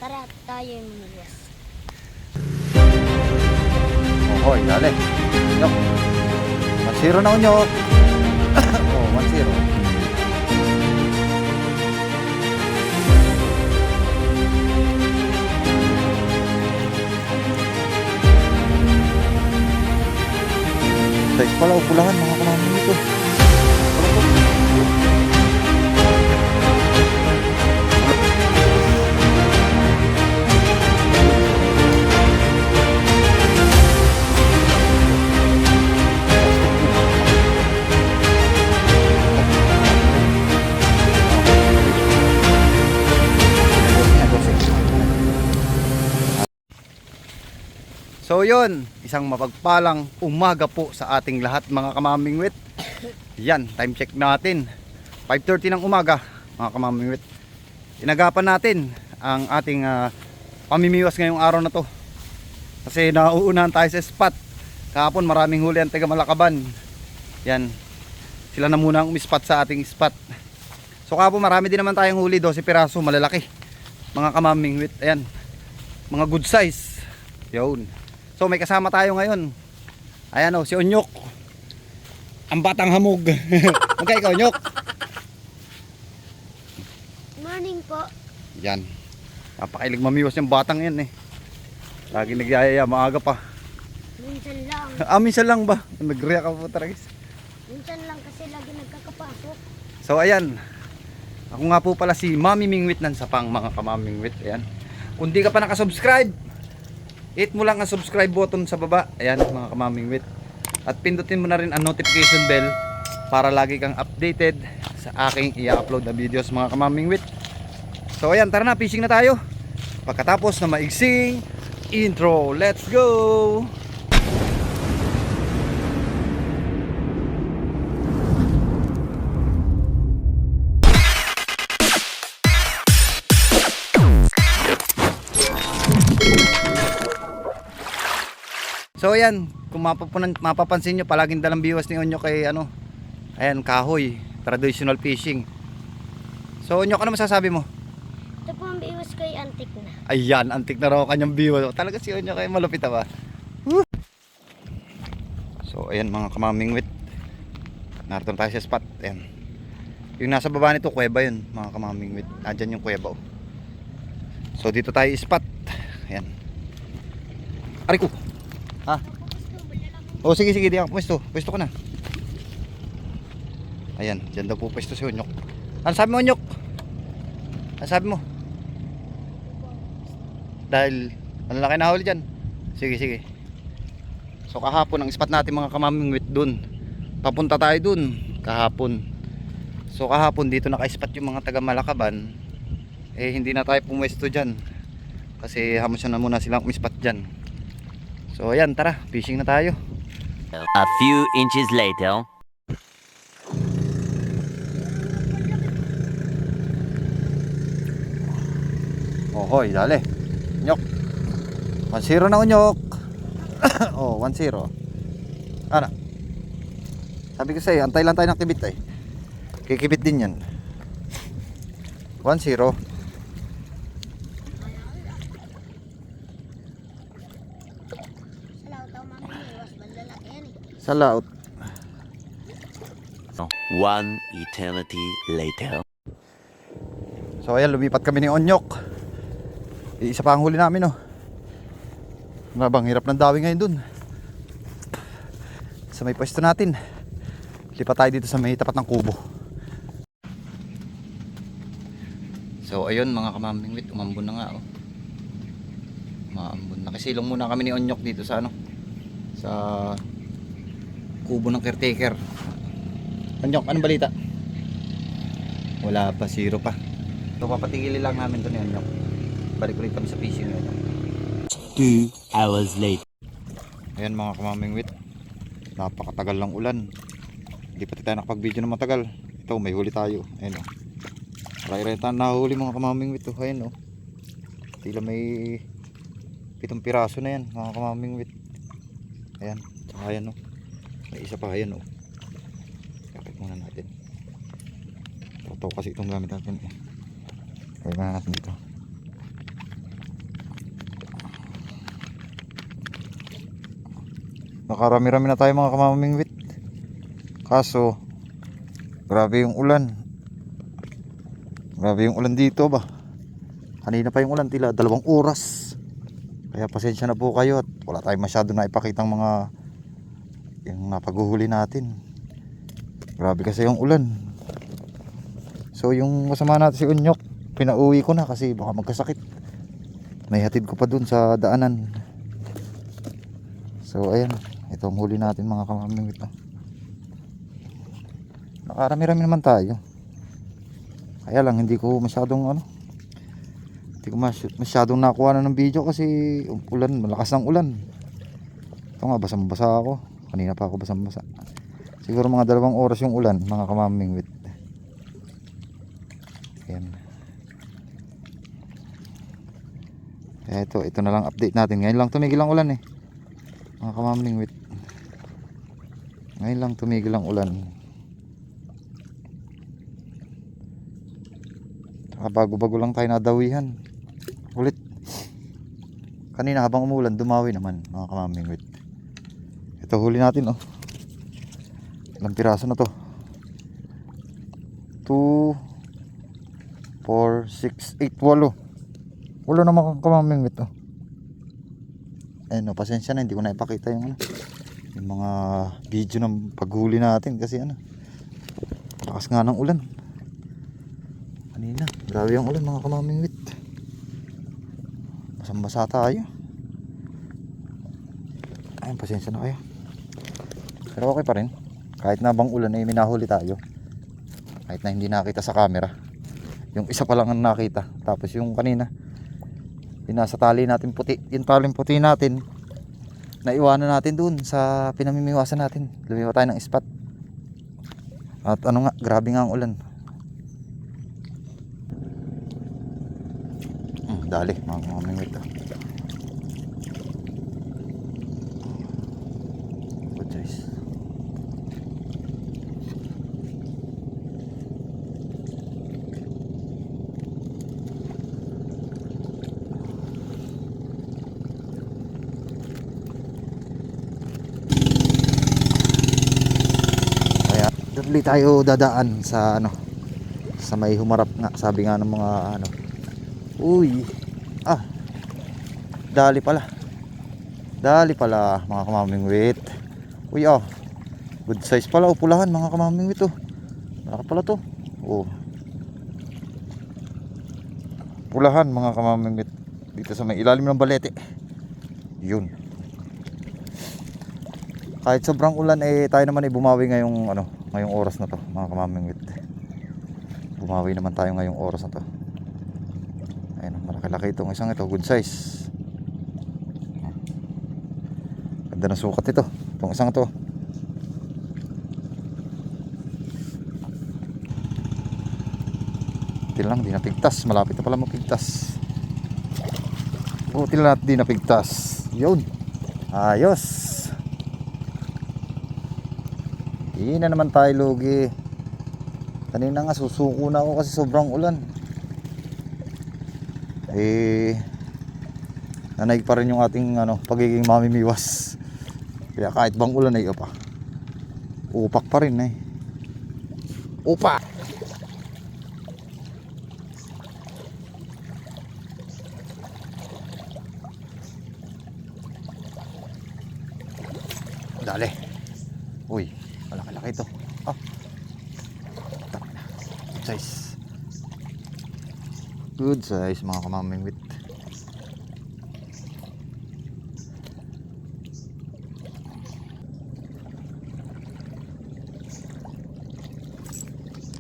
Tara, tayo yung maniwas. Ohoy, dali. Nyok. 1-0 na Nyok. Oh, 1-0. Guys pala, upulahan mga kanamin ito. So yun, isang mapagpalang umaga po sa ating lahat mga kamamingwit. Yan, time check natin 5:30 ng umaga mga kamamingwit. Inagapan natin ang ating pamimiwas ngayong araw na to. Kasi nauunahan tayo sa spot. Kahapon maraming huli ang taga Malakaban. Yan, sila na muna ang umispot sa ating spot. So kahapon marami din naman tayong huli, 12 piraso, malalaki mga kamamingwit. Ayan, mga good size. Yun. So may kasama tayo ngayon. Ayan o, si Onyok. Ang batang hamog. Magkaya ikaw, Onyok. Morning po. Yan. Napakailig mamiwas yung batang yan eh. Lagi nagyayaya, maaga pa. Minsan lang. Minsan lang ba? Nag-react ka po talaga. Minsan lang kasi lagi nagkakapasok. So ayan. Ako nga po pala si Mami Mingwit ng Sapang mga kamamingwit. Ayan. Kung di ka pa nakasubscribe, hit mo lang ang subscribe button sa baba. Ayan mga kamamingwit. At pindutin mo na rin ang notification bell para lagi kang updated sa aking i-upload na videos mga kamamingwit. So ayan, tara na, fishing na tayo. Pagkatapos na maigsing intro, let's go! So ayan, kung mapapansin nyo, palaging dalang biwas ni Onyo kay ano, ayan, kahoy, traditional fishing. So Onyo, ano masasabi mo? Ito po ang biwas ko ay antik na. Ayan, antik na raw kanyang biwas. Talaga si Onyo kay malupit ba? So ayan mga kamamingwit, narito tayo sa spot. Ayan, yung nasa baba nito, kuweba yun mga kamamingwit. Andyan yung kuweba. So dito tayo spot. Ayan, aray ko. Ha? Oh, sige, di ako pwesto ko na. Ayan, dyan daw po pwesto si Onyok. Ano sabi mo, Onyok? Ano sabi mo? Dahil ano laki na huli dyan. Sige. So kahapon ang spot natin mga kamamingwit dun. Papunta tayo dun kahapon. So kahapon dito naka-spot yung mga taga Malakaban. Eh hindi na tayo pumwesto dyan kasi hamon na muna silang umispot dyan. So ayan, tara, fishing na tayo. A few inches later. Ohoy, dali. Nyok. 1-0 na Onyok. Oh, 1-0. Ano? Sabi ko sa'yo, antay lang tayo ng kibit eh. Kikibit din yan. 1-0. Sa laot. One eternity later. So ayan, lumipat kami ni Onyok. Isa pa ang huli namin oh. Bang hirap ng dawi ngayon dun. Sa may pwesto natin. Lipat tayo dito sa may tapat ng kubo. So ayun mga kamamingwit, umambon na nga oh. Umambon na. Kasilong muna kami ni Onyok dito sa ano, sa kubo ng caretaker. Onyok, anong balita? Wala pa, 0 pa. So papatigilin lang namin to ni Onyok. Balik ulit kami sa fishing ngayon. 2 hours later. Ayan mga kamamingwit, napakatagal ng ulan. Hindi pa tayo nakapag-video na matagal. Ito, may huli tayo. Ayan o. Ray-ray tayo nahuli mga kamamingwit oh. Ayan o. Tila may 7 piraso na yan mga kamamingwit. Ayan, tsaka ayan o. May isa pa, ayan o. Kapit muna natin. Ito kasi itong gamit natin eh. Kaya na natin dito. Nakarami-rami na tayo mga kamamingwit. Kaso grabe yung ulan. Grabe yung ulan dito ba. Kanina pa yung ulan, tila 2 oras. Kaya pasensya na po kayo at wala tayong masyado na ipakitang mga yung napaghuhuli natin. Grabe kasi yung ulan. So yung kasama natin si Unyok, pinauwi ko na kasi baka magkasakit. May hatid ko pa dun sa daanan. So ayan, ito ang huli natin mga kamamingwit. Nakarami-rami naman tayo. Kaya lang hindi ko masyadong masyadong nakuha na ng video kasi ulan, malakas ng ulan. Ito nga, basang-basa ako. Kanina pa ako basang-basa. Siguro mga 2 oras yung ulan mga kamamingwit. Ayan. Kaya ito na lang update natin. Ngayon lang tumigil ang ulan mga kamamingwit. Ngayon lang tumigil ang ulan. Bago-bago lang tayo nadawihan ulit. Kanina habang umulan dumawi naman mga kamamingwit. Ito huli natin ilang piraso na to? 2 4 6 8 8 wala na mga kamamingwit ayun pasensya na hindi ko na ipakita yung mga video ng paghuli natin kasi lakas nga ng ulan. Kanina, grabe yung ulan mga kamamingwit. Basang-basa tayo. Ayun, pasensya na kayo. Pero okay pa rin. Kahit na bang ulan ay minahuli tayo. Kahit na hindi nakita sa camera. Yung isa pa lang ang nakita. Tapos yung kanina, yung nasa tali natin puti. Yung taling puti natin, naiwanan natin dun sa pinamimiwasan natin. Lumiwa tayo ng spot. At grabe nga ang ulan. Dali mga kamamingwit good guys. Kaya doon tayo dadaan sa sa may humarap nga, sabi nga ng mga uy, dali pala mga kamamingwit. Uy, good size pala, pulahan mga kamamingwit malaki pala to. Pulahan mga kamamingwit dito sa may ilalim ng balete. Yun, kahit sobrang ulan tayo naman bumawi ngayong oras na to mga kamamingwit. Bumawi naman tayo ngayong oras na to. Ayun, malaki-laki itong isang good size. Ganda ng sukat ito. Itong isang ito. Buti lang, di napigtas. Malapit na pala mapigtas. Buti lang at di napigtas. Yun. Ayos. Hindi na naman tayo lugi. Kanina nga susuko na ako kasi sobrang ulan. Nanay pa rin yung ating pagiging mamimiwas. Kaya kahit bang ulan upak pa rin upak. Dali. Uy, malaki-laki ito. Good size. Good size mga kamamingwit.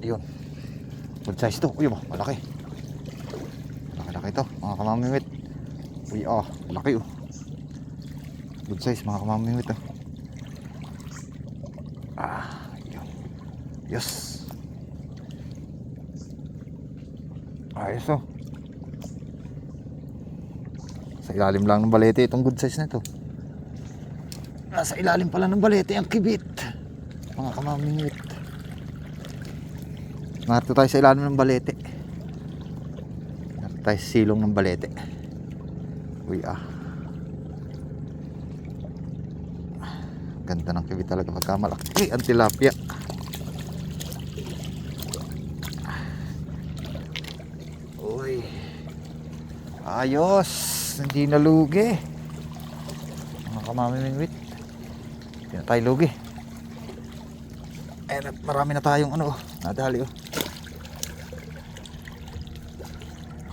Ayun, good size to. Uy, malaki. Malaki ito mga kamamingwit. Uy, malaki good size mga kamamingwit yun. Yes. Ayos sa ilalim lang ng balete itong good size na ito. Nasa ilalim pala ng balete ang kibit mga kamamingwit. Narito tayo sa ilalim ng balete. Narito tayo sa silong ng balete. Uy, Ganda ng kiwi talaga pagka malaki ang tilapia. Uy. Ayos. Hindi nalugi. Mga kamamimingwit. Hindi na tayo lugi. Ayan, at marami na tayong ano, nadali oh.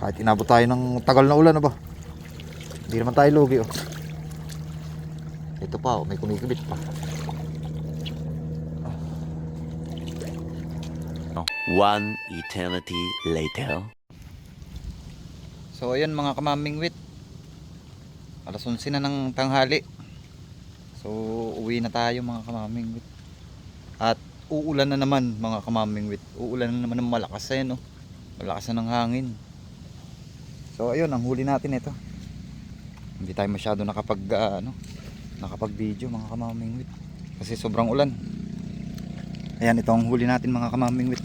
Kahit inabot tayo ng tagal na ulan, ba? Hindi naman tayo lugi oh. Ito pa oh, may kumikibit pa. One eternity later. So ayan mga kamamingwit, alas 11 na ng tanghali. So uwi na tayo mga kamamingwit. At uulan na naman mga kamamingwit. Uulan na naman ng malakas eh, no? Malakas na ng hangin. So ayun, ang huli natin ito. Hindi tayo masyado nakapag video mga kamamingwit kasi sobrang ulan. Ayan, ito ang huli natin mga kamamingwit.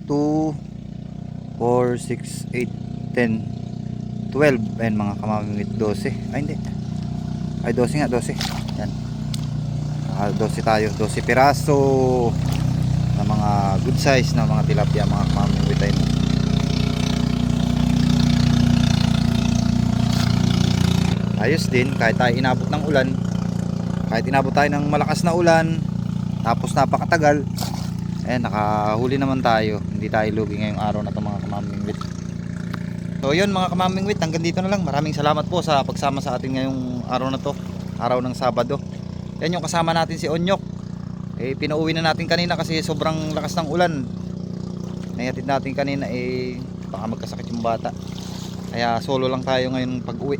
2, 4, 6, 8, 10, 12. Ayan mga kamamingwit, 12. Ay hindi. Ay 12 nga, 12. Ayan. 12 tayo, 12 piraso na mga good size na mga tilapia mga kamamingwit. Ayun. Ayos din kahit tayo inabot ng ulan. Kahit inabot tayo ng malakas na ulan, tapos napakatagal, nakahuli naman tayo. Hindi tayo lugi ngayong araw na ito mga kamamingwit. So yun mga kamamingwit, hanggang dito na lang. Maraming salamat po sa pagsama sa atin ngayong araw na to, araw ng Sabado. Yan yung kasama natin si Onyok. Pinauwi na natin kanina kasi sobrang lakas ng ulan. Nayatid natin kanina, baka magkasakit yung bata. Kaya solo lang tayo ngayon pag uwi.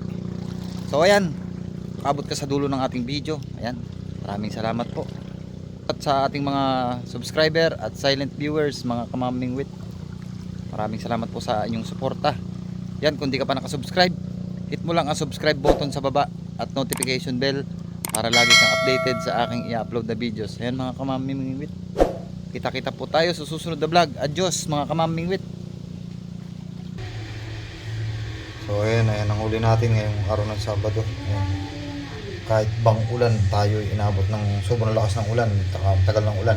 So ayan, nakabot ka sa dulo ng ating video. Ayan, maraming salamat po. At sa ating mga subscriber at silent viewers mga kamamingwit, maraming salamat po sa inyong suporta. Yan, kung di ka pa nakasubscribe, hit mo lang ang subscribe button sa baba at notification bell para lagi kang updated sa aking i-upload na videos. Ayan mga kamamingwit, kita-kita po tayo sa susunod na vlog. Adios mga kamamingwit. So ayan ang huli natin ngayong araw ng Sabado. Ayan. Kahit bang ulan, tayo inabot ng sobrang lakas ng ulan, tagal ng ulan.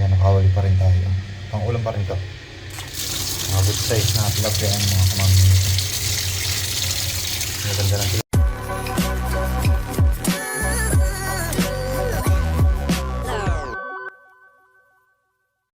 Ayan, nakahuli pa rin tayo. Pang ulan pa rin to. Mga good size na tilapia ang mga kamamingwit. Maganda ng tilapia.